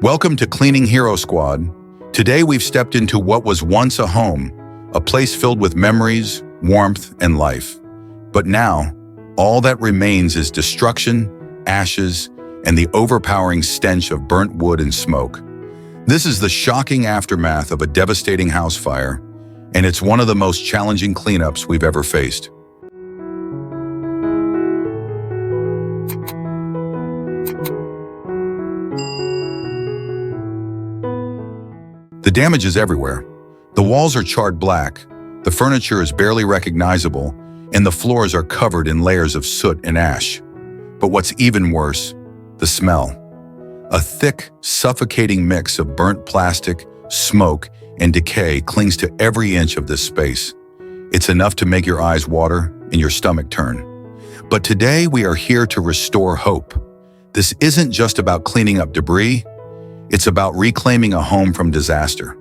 Welcome to Cleaning Hero Squad. Today we've stepped into what was once a home, a place filled with memories, warmth, and life. But now, all that remains is destruction, ashes, and the overpowering stench of burnt wood and smoke. This is the shocking aftermath of a devastating house fire, and it's one of the most challenging cleanups we've ever faced. The damage is everywhere. The walls are charred black, the furniture is barely recognizable, and the floors are covered in layers of soot and ash. But what's even worse, the smell. A thick, suffocating mix of burnt plastic, smoke, and decay clings to every inch of this space. It's enough to make your eyes water and your stomach turn. But today we are here to restore hope. This isn't just about cleaning up debris. It's about reclaiming a home from disaster.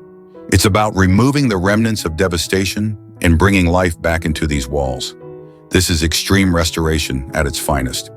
It's about removing the remnants of devastation and bringing life back into these walls. This is extreme restoration at its finest.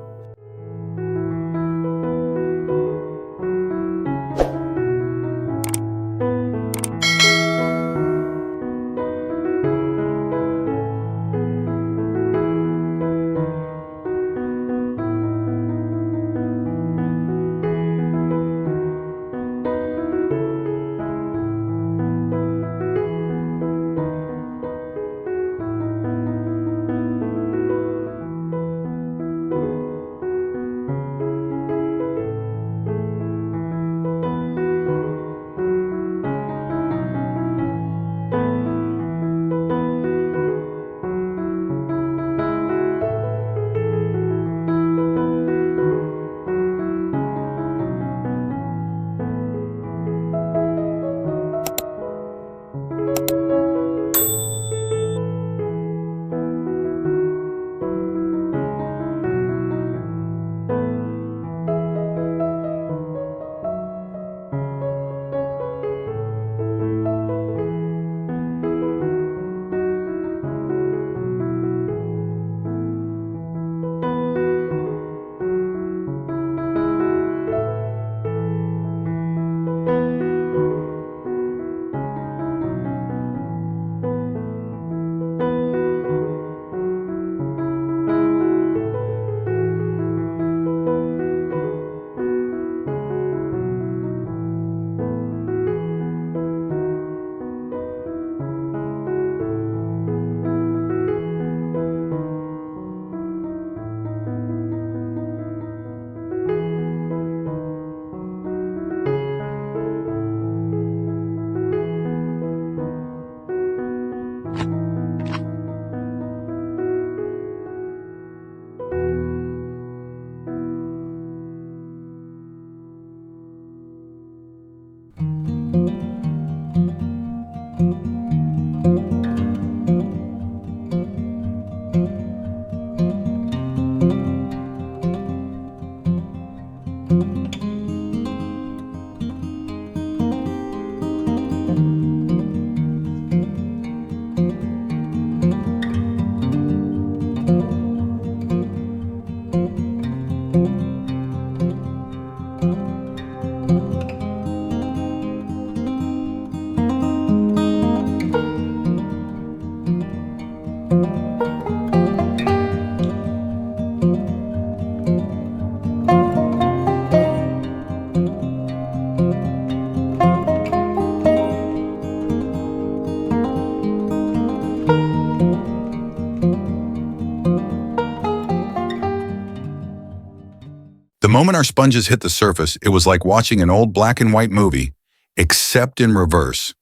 The moment our sponges hit the surface, it was like watching an old black and white movie, except in reverse.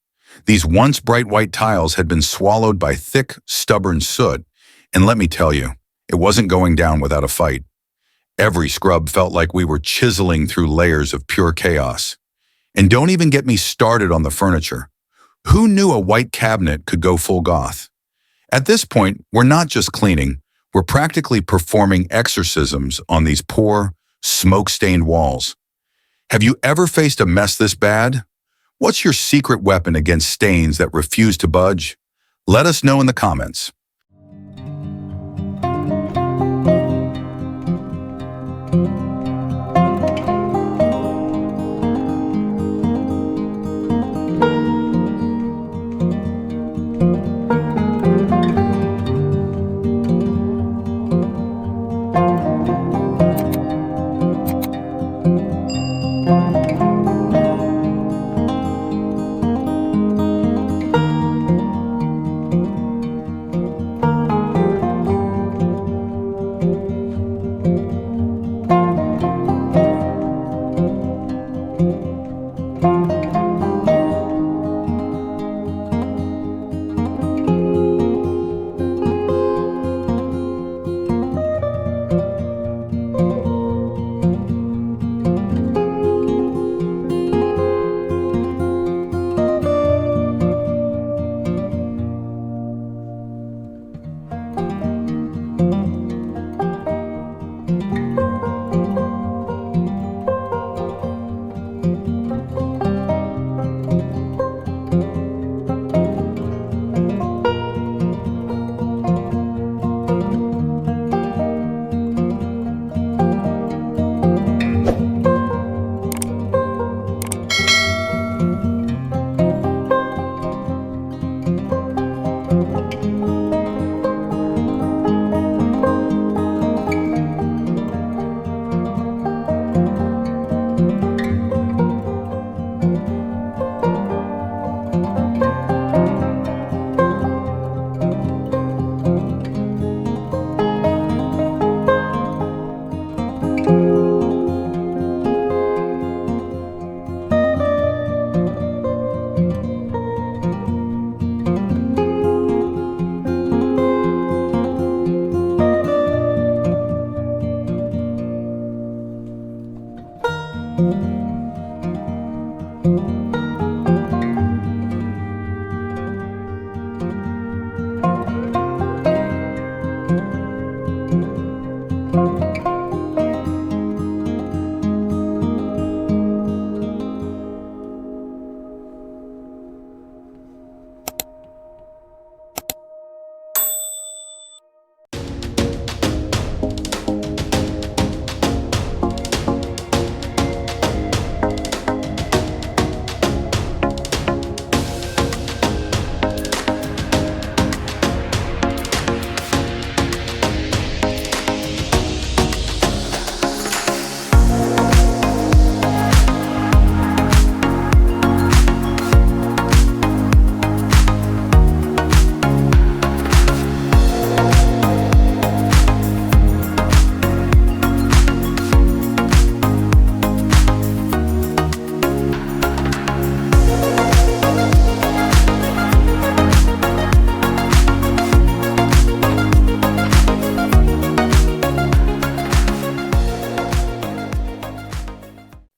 These once bright white tiles had been swallowed by thick, stubborn soot, and let me tell you, it wasn't going down without a fight. Every scrub felt like we were chiseling through layers of pure chaos. And don't even get me started on the furniture. Who knew a white cabinet could go full goth? At this point, we're not just cleaning, we're practically performing exorcisms on these poor, smoke-stained walls. Have you ever faced a mess this bad? What's your secret weapon against stains that refuse to budge? Let us know in the comments.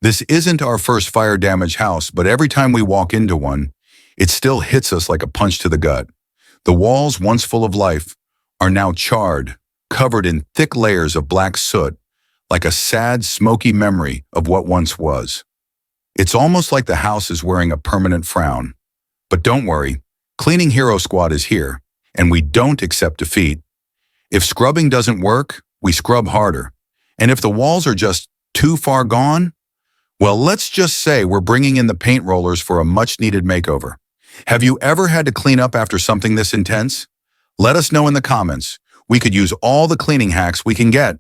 This isn't our first fire-damaged house, but every time we walk into one, it still hits us like a punch to the gut. The walls, once full of life, are now charred, covered in thick layers of black soot, like a sad, smoky memory of what once was. It's almost like the house is wearing a permanent frown. But don't worry, Cleaning Hero Squad is here, and we don't accept defeat. If scrubbing doesn't work, we scrub harder. And if the walls are just too far gone, well, let's just say we're bringing in the paint rollers for a much-needed makeover. Have you ever had to clean up after something this intense? Let us know in the comments. We could use all the cleaning hacks we can get.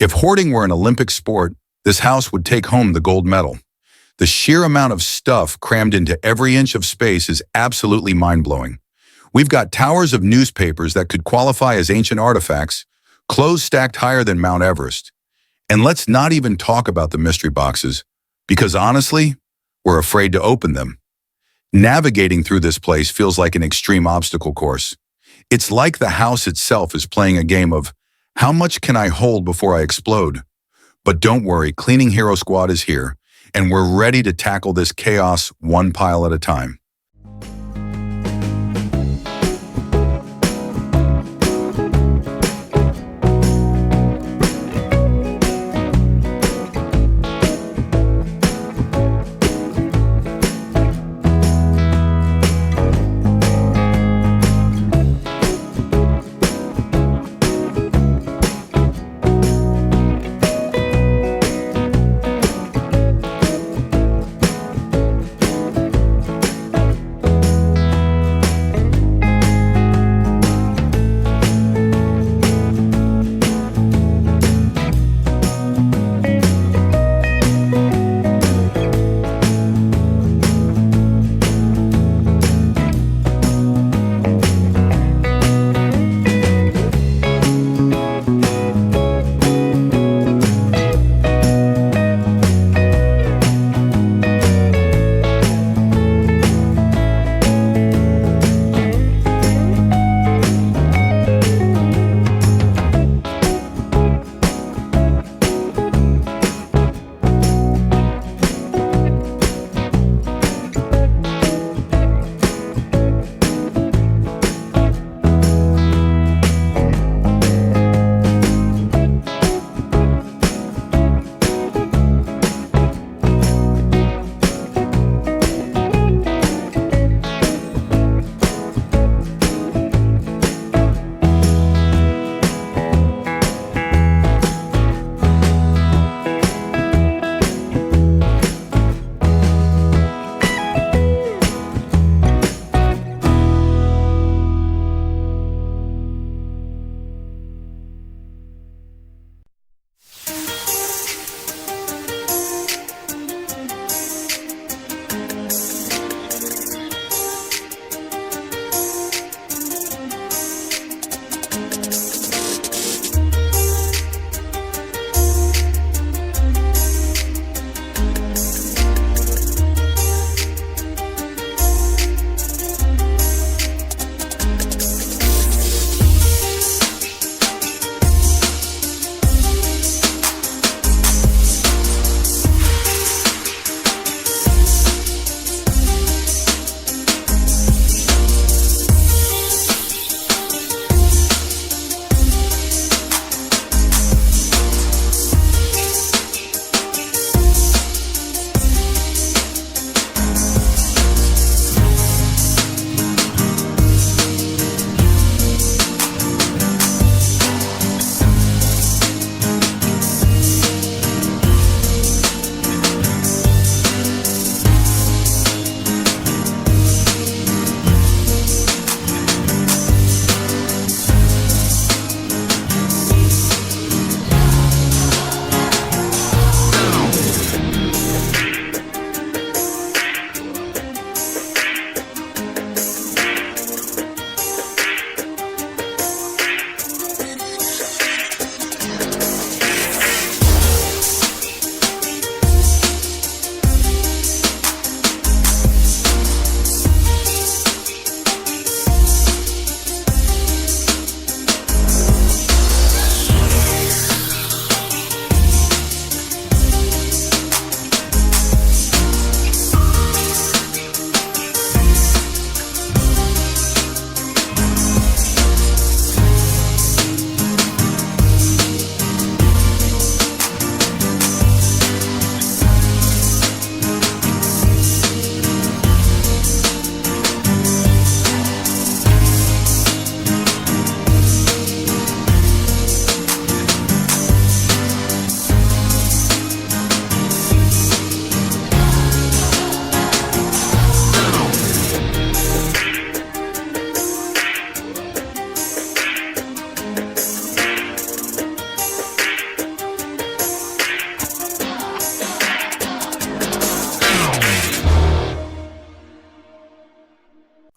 If hoarding were an Olympic sport, this house would take home the gold medal. The sheer amount of stuff crammed into every inch of space is absolutely mind-blowing. We've got towers of newspapers that could qualify as ancient artifacts, clothes stacked higher than Mount Everest. And let's not even talk about the mystery boxes, because honestly, we're afraid to open them. Navigating through this place feels like an extreme obstacle course. It's like the house itself is playing a game of, how much can I hold before I explode? But don't worry, Cleaning Hero Squad is here, and we're ready to tackle this chaos one pile at a time.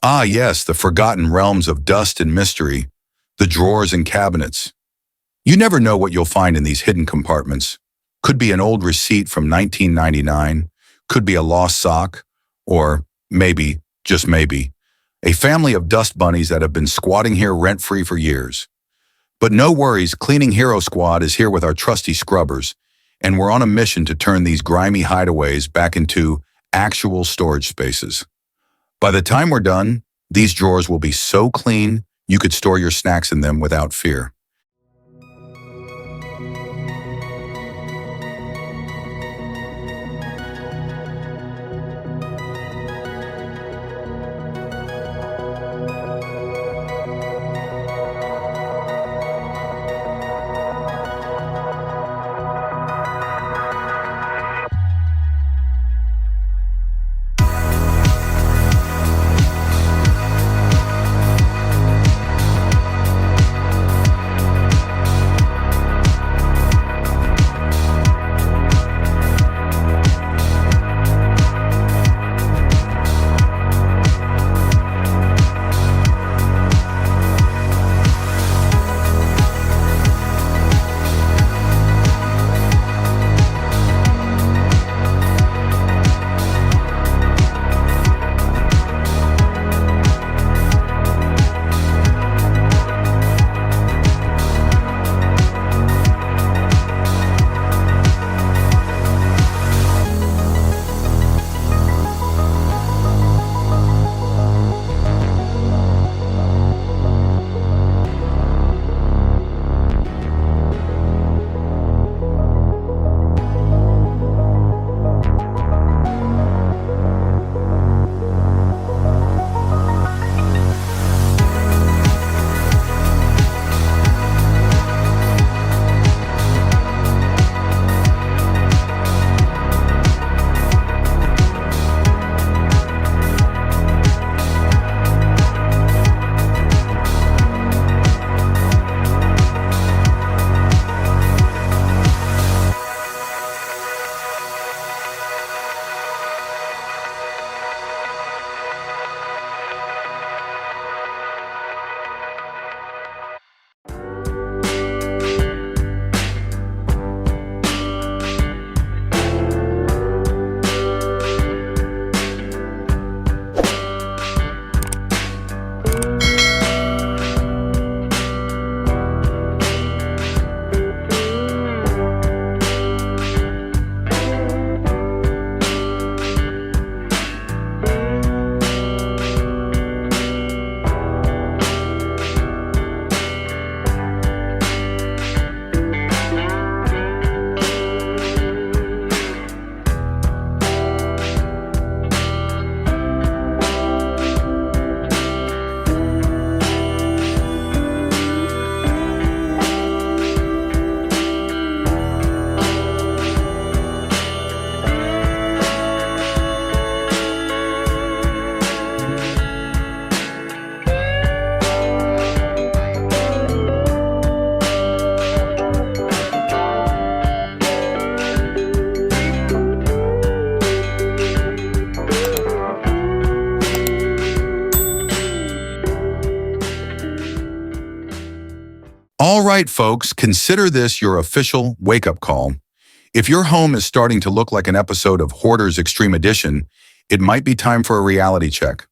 Ah, yes, the forgotten realms of dust and mystery, the drawers and cabinets. You never know what you'll find in these hidden compartments. Could be an old receipt from 1999, could be a lost sock, or maybe, just maybe, a family of dust bunnies that have been squatting here rent-free for years. But no worries, Cleaning Hero Squad is here with our trusty scrubbers, and we're on a mission to turn these grimy hideaways back into actual storage spaces. By the time we're done, these drawers will be so clean you could store your snacks in them without fear. All right, folks, consider this your official wake-up call. If your home is starting to look like an episode of Hoarder's Extreme Edition, it might be time for a reality check.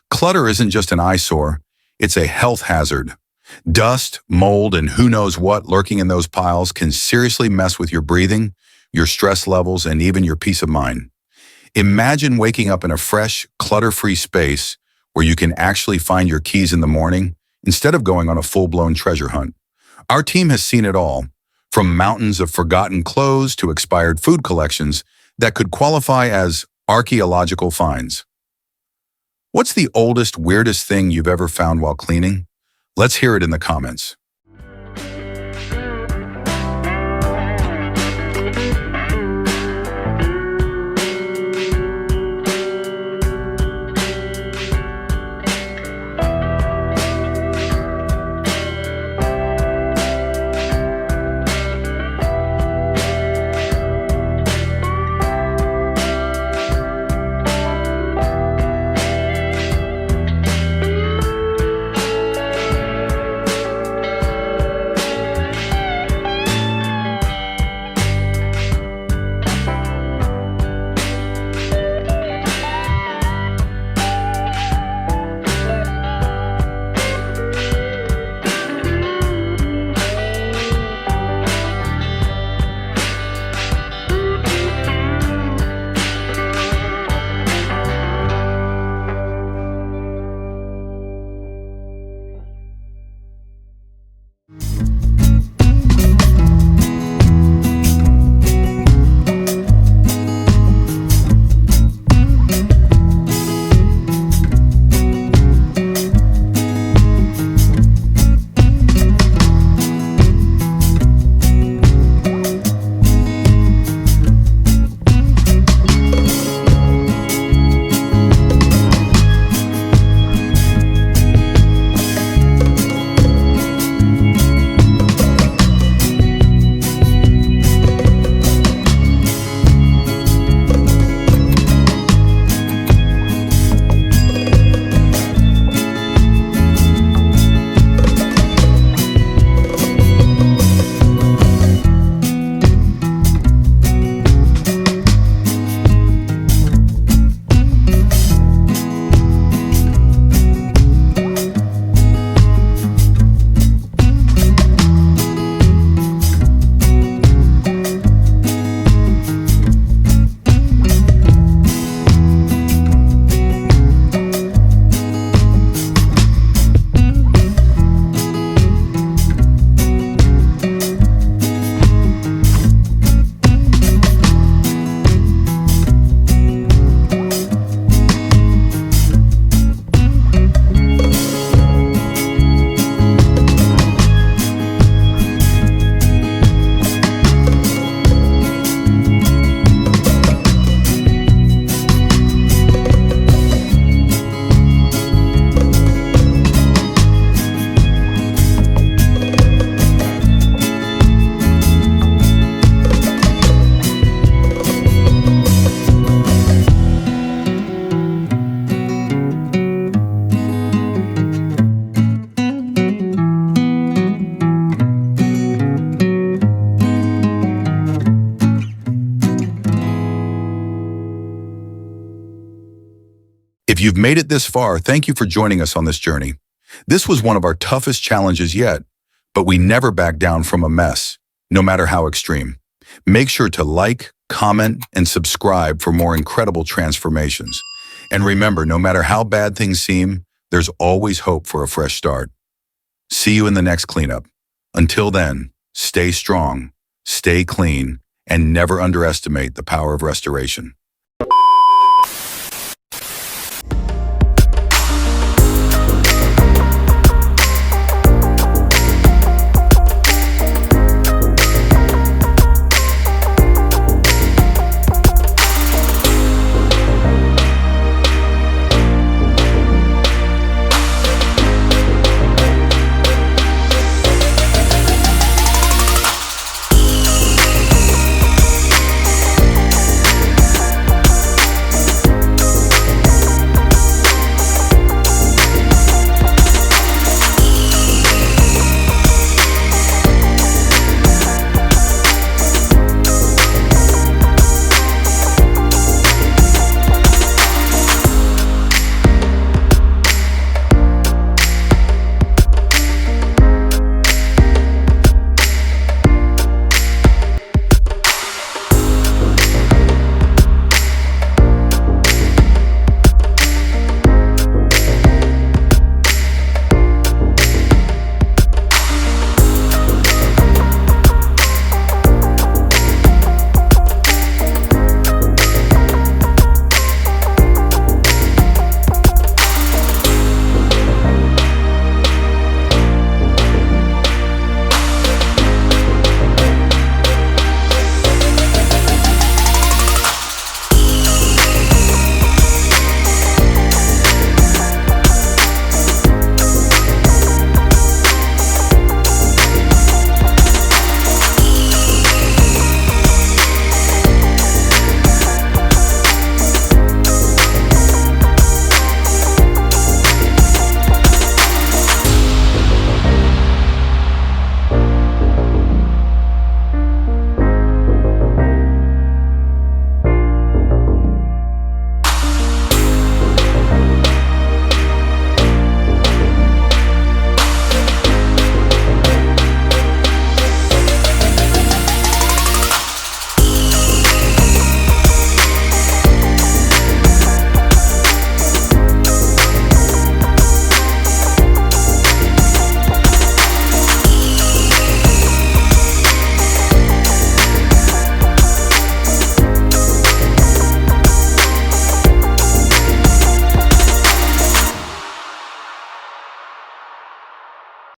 Clutter isn't just an eyesore, it's a health hazard. Dust, mold, and who knows what lurking in those piles can seriously mess with your breathing, your stress levels, and even your peace of mind. Imagine waking up in a fresh, clutter-free space where you can actually find your keys in the morning instead of going on a full-blown treasure hunt. Our team has seen it all, from mountains of forgotten clothes to expired food collections that could qualify as archaeological finds. What's the oldest, weirdest thing you've ever found while cleaning? Let's hear it in the comments. If you've made it this far, thank you for joining us on this journey. This was one of our toughest challenges yet, but we never back down from a mess, no matter how extreme. Make sure to like, comment, and subscribe for more incredible transformations. And remember, no matter how bad things seem, there's always hope for a fresh start. See you in the next cleanup. Until then, stay strong, stay clean, and never underestimate the power of restoration.